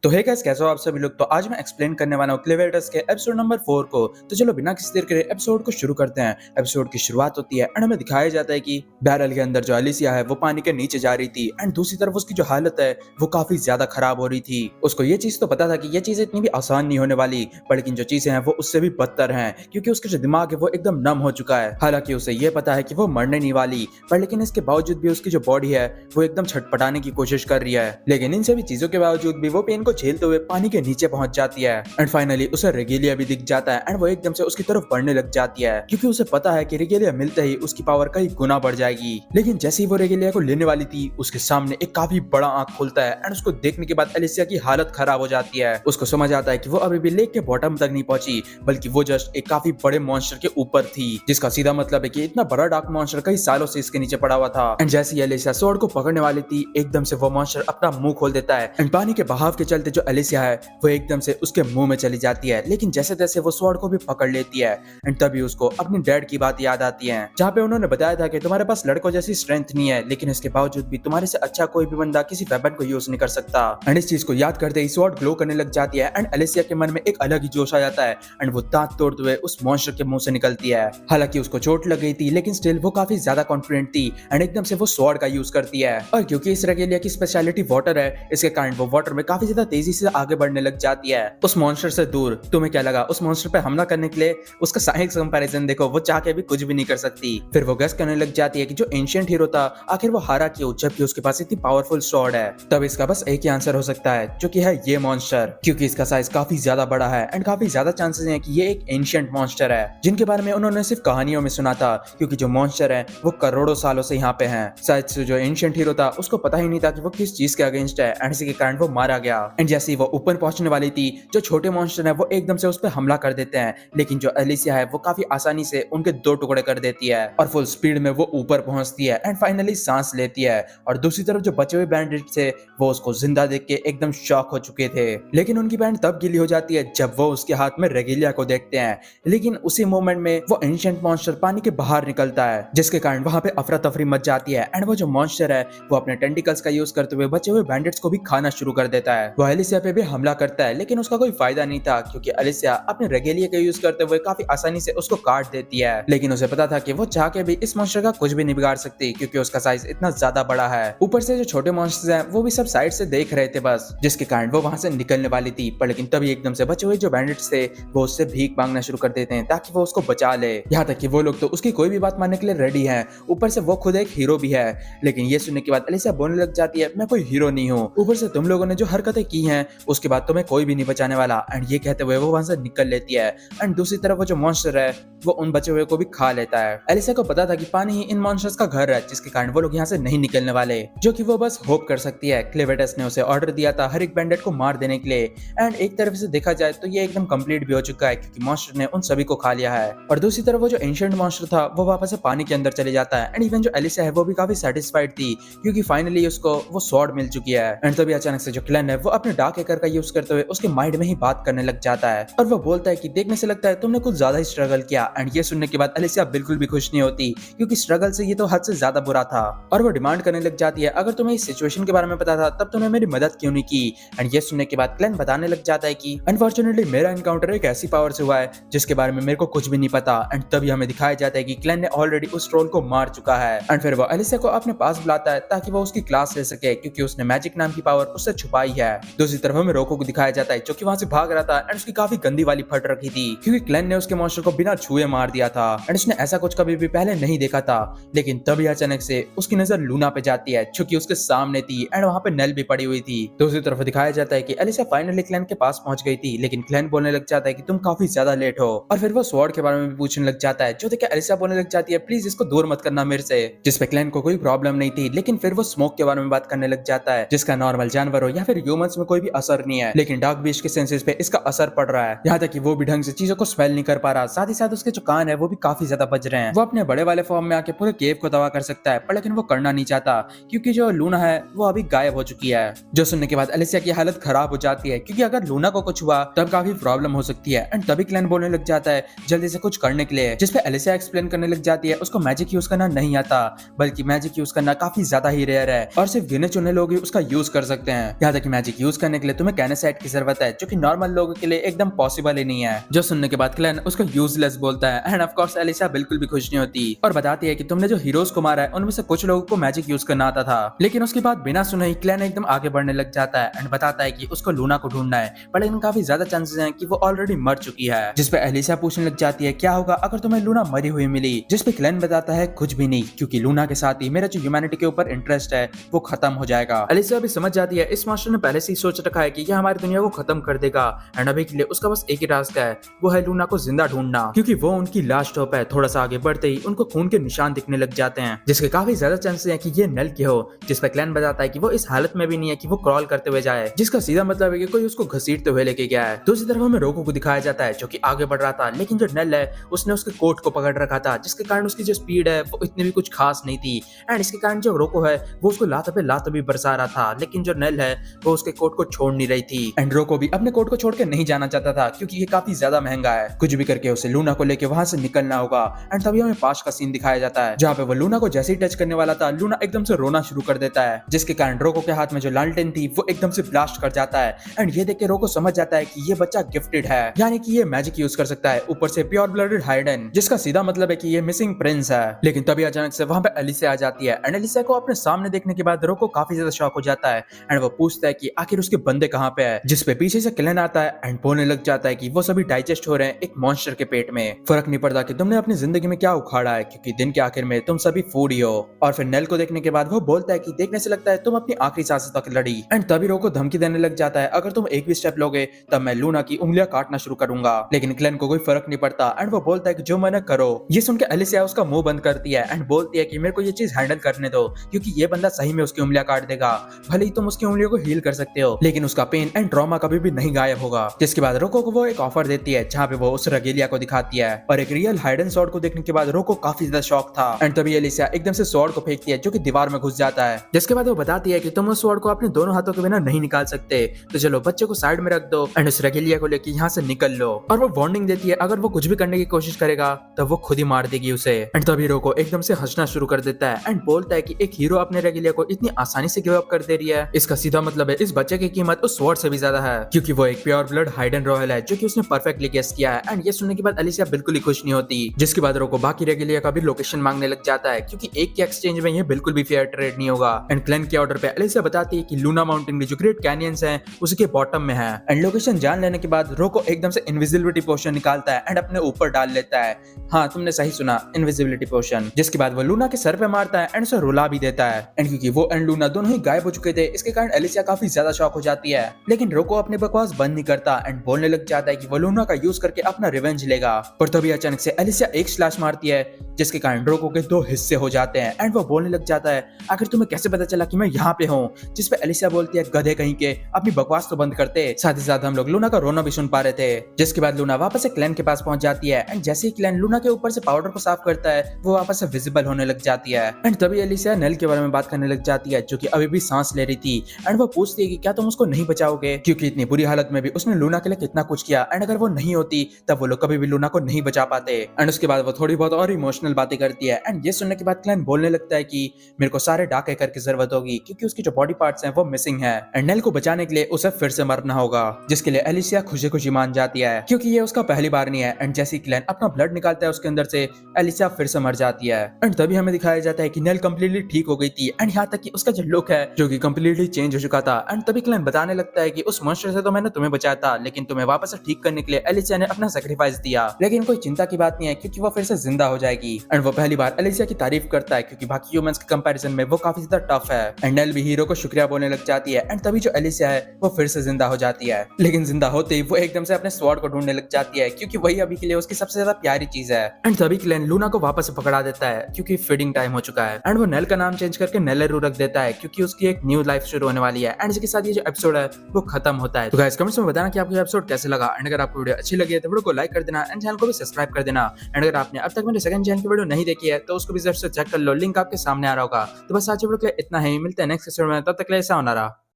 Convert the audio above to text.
तो है गाइस, कैसे हो आप सभी लोग। तो आज मैं एक्सप्लेन करने वाला हूँ क्लेवेटस के एपिसोड नंबर 4 को। तो चलो बिना किसी देर के एपिसोड को शुरू करते हैं। एपिसोड की शुरुआत होती है एंड हमें दिखाया जाता है कि बैरल के अंदर जो एलिसिया है वो पानी के नीचे जा रही थी एंड दूसरी तरफ उसकी जो हालत है वो काफी ज्यादा खराब हो रही थी। उसको ये चीज तो पता था कि ये चीज इतनी भी आसान नहीं होने वाली, पर लेकिन जो चीजें हैं वो उससे भी बदतर हैं क्योंकि उसका जो दिमाग है वो एकदम नम हो चुका है। हालांकि उसे ये पता है कि वो मरने नहीं वाली, पर लेकिन इसके बावजूद भी उसकी जो बॉडी है वो एकदम छटपटाने की कोशिश कर रही है। लेकिन इन सभी चीजों के बावजूद भी वो पेन को झेलते हुए पानी के नीचे पहुंच जाती है एंड फाइनली उसे रेगेलिया भी दिख जाता है एंड वो एकदम से उसकी तरफ बढ़ने लग जाती है क्योंकि उसे पता है कि रेगेलिया मिलते ही उसकी पावर कई गुना बढ़ जाएगी। लेकिन जैसे ही वो रेगेलिया को लेने वाली थी उसके सामने एक काफी बड़ा आंख खुलता है एंड उसको देखने के बाद एलिसिया की हालत खराब हो जाती है। उसको समझ आता है कि वो अभी भी लेक के बॉटम तक नहीं पहुंची, बल्कि वो जस्ट एक काफी बड़े मॉन्स्टर के ऊपर थी, जिसका सीधा मतलब है कि इतना बड़ा डार्क मॉन्स्टर कई सालों से इसके नीचे पड़ा हुआ था। एंड जैसे ही एलिसिया स्वॉर्ड को पकड़ने वाली थी एकदम से वो मॉन्स्टर अपना मुंह खोल देता है एंड पानी के बहाव के चलते जो एलिसिया है वो एकदम से उसके मुंह में चली जाती है। लेकिन जैसे तैसे वो स्वॉर्ड को भी पकड़ लेती है एंड तभी उसको अपने डैड की बात याद आती है, जहाँ पे उन्होंने बताया था कि तुम्हारे पास लड़कों जैसी स्ट्रेंथ नहीं है, लेकिन इसके बावजूद भी तुम्हारे से अच्छा कोई भी बंदा किसी वेपन को यूज नहीं कर सकता। एंड इस चीज को याद करते ही स्वॉर्ड ग्लो करने लग जाती है एंड एलिसिया के मन में एक अलग ही जोश आ जाता है एंड वो दांत तोड़ते हुए उस मॉन्स्टर के मुंह से निकलती है। हालांकि उसको चोट लग गई थी, लेकिन स्टिल वो काफी ज्यादा कॉन्फिडेंट थी एंड एकदम से वो स्वॉर्ड का यूज करती है। और क्योंकि इस रेगेलिया की स्पेशलिटी वाटर है, इसके कारण वो वाटर में काफी ज्यादा तेजी से आगे बढ़ने लग जाती है उस मॉन्स्टर से दूर। तुम्हें क्या लगा उस मॉन्स्टर पे हमला करने के लिए उसका साइज कंपैरिजन देखो, वो चाह के भी कुछ भी नहीं कर सकती। फिर वो गेस करने लग जाती है कि जो एंशिएंट हीरो था आखिर वो हारा क्यों, जबकि उसके पास इतनी पावरफुल स्वॉर्ड है। तब इसका बस एक ही आंसर हो सकता है, जो कि है ये मॉन्स्टर, क्योंकि इसका साइज काफी ज्यादा बड़ा है एंड काफी ज्यादा चांसेस हैं कि ये एक एंशिएंट मॉन्स्टर है जिनके बारे में उन्होंने सिर्फ कहानियों में सुना था, क्योंकि जो मॉन्स्टर है वो करोड़ों सालों से यहाँ पे हैं। शायद से जो एंशिएंट हीरो था उसको पता ही नहीं था कि वो किस चीज के अगेंस्ट है एंड इसी के कारण वो मारा गया। एंड जैसे ही वो ऊपर पहुंचने वाली थी, जो छोटे मॉन्स्टर है वो एकदम से उस पर हमला कर देते हैं, लेकिन जो एलिसिया है वो काफी आसानी से उनके दो टुकड़े कर देती है और फुल स्पीड में वो ऊपर पहुंचती है एंड फाइनली सांस लेती है। और दूसरी तरफ जो बचे हुए बैंडिट थे वो उसको जिंदा देख के एकदम शॉक हो चुके थे, लेकिन उनकी बैंड तब गिली हो जाती है जब वो उसके हाथ में रेगेलिया को देखते हैं। लेकिन उसी मोमेंट में वो एंशिएंट मॉन्स्टर पानी के बाहर निकलता है, जिसके कारण वहां पे अफरा तफरी मच जाती है एंड वो जो मॉन्स्टर है वो अपने टेंटिकल्स का यूज करते हुए बचे हुए बैंडिट्स को भी खाना शुरू कर देता है। वो एलिसिया पे भी हमला करता है, लेकिन उसका कोई फायदा नहीं था क्योंकि एलिसिया अपने रेगेलिया का यूज करते हुए काफी आसानी से उसको काट देती है। लेकिन उसे पता था कि वो चाह के भी इस मॉन्स्टर का कुछ भी नहीं बिगाड़ सकती क्योंकि उसका साइज इतना ज्यादा बड़ा है। ऊपर से जो छोटे मॉन्स्टर्स हैं वो भी सब साइड से देख रहे थे बस, जिसके कारण वो वहां से निकलने वाली थी, पर लेकिन तभी एकदम से बचे हुए जो बैंडिट्स थे वो उससे भीख मांगना शुरू कर देते हैं ताकि वो उसको बचा ले। यहाँ तक कि वो लोग तो उसकी कोई भी बात मानने के लिए रेडी हैं, ऊपर से वो खुद एक हीरो भी है। लेकिन ये सुनने के बाद एलिसिया बोलने लग जाती है, मैं कोई हीरो नहीं हूँ, ऊपर से तुम लोगों ने जो हरकतें की हैं उसके बाद तुम्हें कोई भी नहीं बचाने वाला। एंड ये कहते हुए वो वहां से निकल लेती है एंड दूसरी तरफ वो जो मॉन्स्टर है वो उन बचे हुए को भी खा लेता है। एलिसिया को पता था कि पानी ही इन मॉन्स्टर्स का घर है, जिसके कारण वो लोग यहाँ से नहीं निकलने वाले, जो कि वो बस होप कर सकती है। क्लेवेटस ने उसे ऑर्डर दिया था हर एक बैंडिट को मार देने के लिए एंड एक तरफ से देखा जाए तो ये एकदम कंप्लीट भी हो चुका है क्योंकि मॉन्स्टर ने उन सभी को खा लिया है। और दूसरी तरफ वो जो एंशिएंट मॉन्स्टर था वो वापस से पानी के अंदर चले जाता है एंड इवन जो एलिसिया है वो भी काफी सेटिस्फाइड थी क्योंकि फाइनली उसको वो स्वॉर्ड मिल चुकी है। एंड तभी अचानक से जो क्लेन है वो अपने डार्क एकर का यूज करते हुए उसके माइंड में ही बात करने लग जाता है और वो बोलता है कि देखने से लगता है तुमने कुछ ज्यादा ही स्ट्रगल किया। एंड ये सुनने के बाद एलिसिया बिल्कुल भी खुश नहीं होती क्योंकि स्ट्रगल से ये तो हद से ज्यादा बुरा था और वो डिमांड करने लग जाती है, अगर तुम्हें इस सिचुएशन के बारे में पता था तब तुमने मेरी मदद क्यों नहीं की। एंड ये सुनने के बाद क्लेन बताने लग जाता है कि अनफॉर्चुनेटली मेरा एनकाउंटर एक ऐसी पावर से हुआ है जिसके बारे में मेरे को कुछ भी नहीं पता। एंड तभी हमें दिखाया जाता है कि क्लेन ने ऑलरेडी उस ट्रोल को मार चुका है एंड फिर वो एलिसिया को अपने पास बुलाता है ताकि वो उसकी क्लास ले सके क्योंकि उसने मैजिक नाम की पावर उससे छुपाई है। दूसरी तरफ हमें रोको को दिखाया जाता है जो कि वहां से भाग रहा था एंड उसकी काफी गंदी वाली फट रखी थी क्योंकि क्लेन ने उसके मॉन्स्टर को बिना छुए मार दिया था एंड उसने ऐसा कुछ कभी भी पहले नहीं देखा था। लेकिन तभी अचानक से उसकी नजर लूना पे जाती है जो कि उसके सामने थी एंड वहां पे नेल भी पड़ी हुई थी। दूसरी तरफ दिखाया जाता है कि एलिसिया फाइनली क्लेन के पास पहुंच गई थी, लेकिन क्लेन बोलने लग जाता है कि तुम काफी ज्यादा लेट हो और फिर वो स्वॉर्ड के बारे में भी पूछने लग जाता है, जो देख एलिसिया बोलने लग जाती है प्लीज इसको दूर मत करना मेरे से, जिसपे क्लेन को कोई प्रॉब्लम नहीं थी। लेकिन फिर वो स्मोक के बारे में बात करने लग जाता है जिसका नॉर्मल जानवरों या फिर ह्यूमंस में कोई भी असर नहीं है, लेकिन डार्क बीस्ट के सेंसेस पे इसका असर पड़ रहा है। यहाँ तक कि वो भी ढंग से चीजों को स्मेल नहीं कर पा रहा, साथ ही साथ उसके जो कान है वो भी काफी ज्यादा बज रहे हैं। वो अपने बड़े वाले फॉर्म में आके पूरे केव को तबाह कर सकता है, पर लेकिन वो करना नहीं चाहता क्योंकि जो लूना है वो अभी गायब हो चुकी है। जो सुनने के बाद एलिसिया की हालत खराब हो जाती है क्योंकि अगर लूना को कुछ हुआ तब काफी प्रॉब्लम हो सकती है। एंड तभी क्लेन बोलने लग जाता है जल्दी से कुछ करने के लिए, जिसपे एलिसिया एक्सप्लेन करने लग जाती है उसको मैजिक यूज करना नहीं आता, बल्कि मैजिक यूज करना काफी ज्यादा ही रेयर है और सिर्फ गिने चुने लोग ही उसका यूज कर सकते हैं। यहाँ तक कि मैजिक यूज करने के लिए तुम्हें कैनेसाइट की जरूरत है, जो कि नॉर्मल लोगों के लिए एकदम पॉसिबल ही नहीं है। जो सुनने के बाद क्लेन उसको यूजलेस बोलता है एंड ऑफ कोर्स एलिसा बिल्कुल भी खुश नहीं होती और बताती है कि तुमने जो हीरोज को मारा है उनमें से कुछ लोगों को मैजिक यूज करना आता था। लेकिन उसकी बात बिना सुने ही क्लेन एकदम आगे बढ़ने लग जाता है एंड बताता है कि उसको लूना को ढूंढना है, पर लेकिन काफी ज्यादा चांसेस हैं कि वो ऑलरेडी मर चुकी है। जिसपे एलिसा पूछने लग जाती है क्या होगा अगर तुम्हें लूना मरी हुई मिली, जिसपे क्लेन बताता है कुछ भी नहीं, क्योंकि लूना के साथ ही मेरा जो ह्यूमैनिटी के ऊपर इंटरेस्ट है वो खत्म हो जाएगा। एलिसा भी समझ जाती है इस मास्टर ने पहले से ही सोच रखा है कि यह हमारी दुनिया को खत्म कर देगा एंड अभी के लिए उसका बस एक ही रास्ता है, वो है लूना को जिंदा ढूंढना, क्योंकि वो उनकी लास्ट होप है। थोड़ा सा आगे बढ़ते ही उनको खून के निशान दिखने लग जाते हैं, जिसके काफी ज्यादा चांसेस है कि ये नल की हो। जिसपे क्लेन बताता है कि वो इस हालत में भी नहीं है कि वो क्रॉल करते हुए जाए, जिसका सीधा मतलब है कि कोई उसको घसीटते हुए लेके गया है। दूसरी तरफ हमें रोको को दिखाया जाता है जो कि आगे बढ़ रहा था, लेकिन जो नल है उसने उसके कोट को पकड़ रखा था, जिसके कारण उसकी जो स्पीड है वो इतनी भी कुछ खास नहीं थी एंड इसके कारण जो रोको है वो उसको लात पे लात भी बरसा रहा था, लेकिन जो नल है वो उसके कोट को छोड़ नहीं रही थी एंड रोको भी अपने कोट को छोड़ के नहीं जाना चाहता था, क्योंकि ये काफी ज्यादा महंगा है। कुछ भी करके उसे लूना को लेके वहां से निकलना होगा एंड तभी हमें पास का सीन दिखाया जाता है, जहाँ पे वो लूना को जैसे ही टच करने वाला था लूना एकदम से रोना शुरू कर देता है, जिसके कारण रोको के हाथ में जो लालटेन थी वो एकदम से ब्लास्ट कर जाता है एंड ये देख के रोको समझ जाता है कि ये बच्चा गिफ्टेड है, यानी कि ये मैजिक यूज कर सकता है, ऊपर से प्योर ब्लडेड हाइडन, जिसका सीधा मतलब है कि ये मिसिंग प्रिंस है। लेकिन तभी अचानक से वहां पे एलिसा आ जाती है एंड एलिसा को अपने सामने देखने के बाद रोको काफी ज्यादा शॉक हो जाता है एंड वो पूछता है कि आखिर उसके बंदे कहाँ पे है, जिसपे पीछे से क्लेन आता है एंड बोलने लग जाता है कि वो सभी डाइजेस्ट हो रहे हैं एक मॉन्स्टर के पेट में। फर्क नहीं पड़ता कि तुमने अपनी जिंदगी में क्या उखाड़ा है, क्योंकि दिन के आखिर में तुम सभी फूड ही हो। और फिर नेल को देखने के बाद वो बोलता है कि देखने से लगता है तुम अपनी आखिरी सांस तक लड़ी एंड तभी रोको धमकी देने लग जाता है अगर तुम एक भी स्टेप लोगे तब मैं लूना की उंगलियां काटना शुरू करूंगा। लेकिन क्लेन को कोई फर्क नहीं पड़ता एंड वो बोलता है कि जो मैंने करो। ये सुन के एलिसा उसका मुंह बंद करती है एंड बोलती है कि मेरे को ये चीज हैंडल करने दो, क्योंकि ये बंदा सही में उसकी उंगलियां काट देगा, भले ही तुम उसकी उंगलियों को हील कर सकते हो लेकिन उसका पेन एंड ट्रॉमा कभी भी नहीं गायब होगा। जिसके बाद रोको को वो एक ऑफर देती है जहाँ पे वो उस रगेलिया को दिखाती है और एक रियल हाइडन स्वॉर्ड को देखने के बाद रोको काफी ज्यादा शॉक था एंड तभी एलिसा एकदम से स्वॉर्ड को फेंकती है जो कि दीवार में घुस जाता है। जिसके बाद वो बताती है कि तुम उस स्वॉर्ड को अपने दोनों हाथों के बिना नहीं निकाल सकते, तो चलो बच्चे को साइड में रख दो एंड उस रगेलिया को लेके यहाँ से निकल लो। और वो वार्निंग देती है अगर वो कुछ भी करने की कोशिश करेगा तो वो खुद ही मार देगी उसे एंड तभी रोको एकदम से हंसना शुरू कर देता है एंड बोलता है कि एक हीरो अपने रगेलिया को इतनी आसानी से गिव अप कर दे रही है, इसका सीधा मतलब है इस बच्चे की कीमत उस स्वॉर्ड से भी ज्यादा है, क्योंकि वो एक प्योर ब्लड हाइडन रॉयल है जो कि उसने परफेक्टली गेस किया है। एंड ये सुनने के बाद एलिसा बिल्कुल ही खुश नहीं होती। जिसके बाद रोको बाकी रेगुलिया का भी लोकेशन मांगने लग जाता है, क्योंकि एक के एक्सचेंज में ये बिल्कुल भी फेयर ट्रेड नहीं होगा। एंड क्लेन के ऑर्डर पे एलिसा बताती है कि लूना माउंटेन में जो ग्रेट कैनियंस हैं उसके बॉटम में है। एंड लोकेशन जान लेने के बाद रोको एकदम से इनविजिबिलिटी पोशन निकालता है एंड अपने ऊपर डाल लेता है। हाँ तुमने सही सुना, इनविजिबिलिटी पोशन। जिसके बाद वो लूना के सर पे मारता है एंड उसे रुला भी देता है। एंड क्योंकि वो एंड लूना दोनों ही गायब हो चुके थे, इसके कारण एलिसा काफी ज्यादा शॉक हो जाती है। लेकिन रोको अपने बकवास बंद नहीं करता एंड बोलने लग जाता है कि वो लूना का यूज करके अपना रिवेंज लेगा। पर तभी अचानक से एलिसा एक स्लैश मारती है जिसके कारण रोको के दो हिस्से हो जाते हैं एंड वो बोलने लग जाता है आखिर तुम्हें कैसे पता चला कि मैं यहाँ पे हूँ। जिसपे एलिसा बोलती है गधे कहीं के, अपनी बकवास तो बंद करते। साथ ही साथ हम लोग लूना का रोना भी सुन पा रहे थे। जिसके बाद लूना वापस से क्लैन के पास पहुंच जाती है एंड जैसे ही क्लैन लूना के ऊपर से पाउडर को साफ करता है वो वापस से विजिबल होने लग जाती है। एंड तभी एलिसा नेल के बारे में बात करने लग जाती है जो कि अभी भी सांस ले रही थी एंड वो पूछती है कि क्या तुम उसको नहीं बचाओगे, क्योंकि इतनी बुरी हालत में भी उसने लूना के लिए कितना कुछ किया एंड अगर वो नहीं होती तब वो लोग कभी भी लूना को नहीं बचा पाते। एंड उसके बाद वो थोड़ी बहुत और इमोशनल बातें करती है एंड ये सुनने के बाद क्लैन बोलने लगता है कि मेरे को सारे डार्क हैकर की जरूरत होगी क्योंकि उसकी जो बॉडी पार्ट्स हैं वो मिसिंग है एंड नेल को बचाने के लिए उसे फिर से मरना होगा। जिसके लिए एलिसा खुशी खुशी मान जाती है क्योंकि ये उसका पहली बार नहीं है। एंड जैसे ही क्लैन अपना ब्लड निकालता है उसके अंदर से एलिसा फिर से मर जाती है। एंड तभी हमें दिखाया जाता है कि नेल कम्प्लीटली ठीक हो गई थी एंड यहाँ तक कि उसका जो लुक है जो कि कम्प्लीटली चेंज हो चुका था। एंड तभी क्लैन बताने लगता है कि उस मॉन्स्टर से तो मैंने तुम्हें बचाया था लेकिन तुम्हें वापस से ठीक करने के लिए एलिसा ने अपना सैक्रिफाइस दिया, लेकिन कोई चिंता की बात नहीं है क्योंकि वो फिर से जिंदा हो जाएगी। एंड वो पहली बार एलिसा की तारीफ करता है क्योंकि बाकी ह्यूमंस के कंपैरिजन में वो काफी ज्यादा टफ है। एंड नेल भी हीरो को शुक्रिया बोलने लग जाती है एंड तभी जो एलिसा है वो फिर से जिंदा हो जाती है। लेकिन जिंदा होते ही वो एकदम से अपने स्वॉर्ड को ढूंढने लग जाती है क्योंकि वही अभी के लिए उसकी सबसे ज्यादा प्यारी चीज है। एंड तभी क्लैन लूना को वापस से पकड़ा देता है क्योंकि फीडिंग टाइम हो चुका है। एंड वो नेल का नाम चेंज करके नेलेरू रख देता है क्योंकि उसकी एक न्यू लाइफ शुरू होने वाली है। एंड इसके साथ ये जो एपिसोड है वो खत्म होता है। तो गाइस कमेंट्स में बताना कि आपको ये एपिसोड कैसे लगा एंड अगर आपको वीडियो अच्छी लगी है तो वीडियो को लाइक कर देना एंड चैनल को भी सब्सक्राइब कर देना। एंड अगर आपने अब तक मेरे सेकंड चैनल की वीडियो नहीं देखी है तो उसको भी जरूर से चेक कर लो, लिंक आपके सामने आ रहा होगा। तो बस आज वीडियो के लिए इतना ही, मिलते हैं नेक्स्ट एपिसोड में, तब तक के लिए सायोनारा।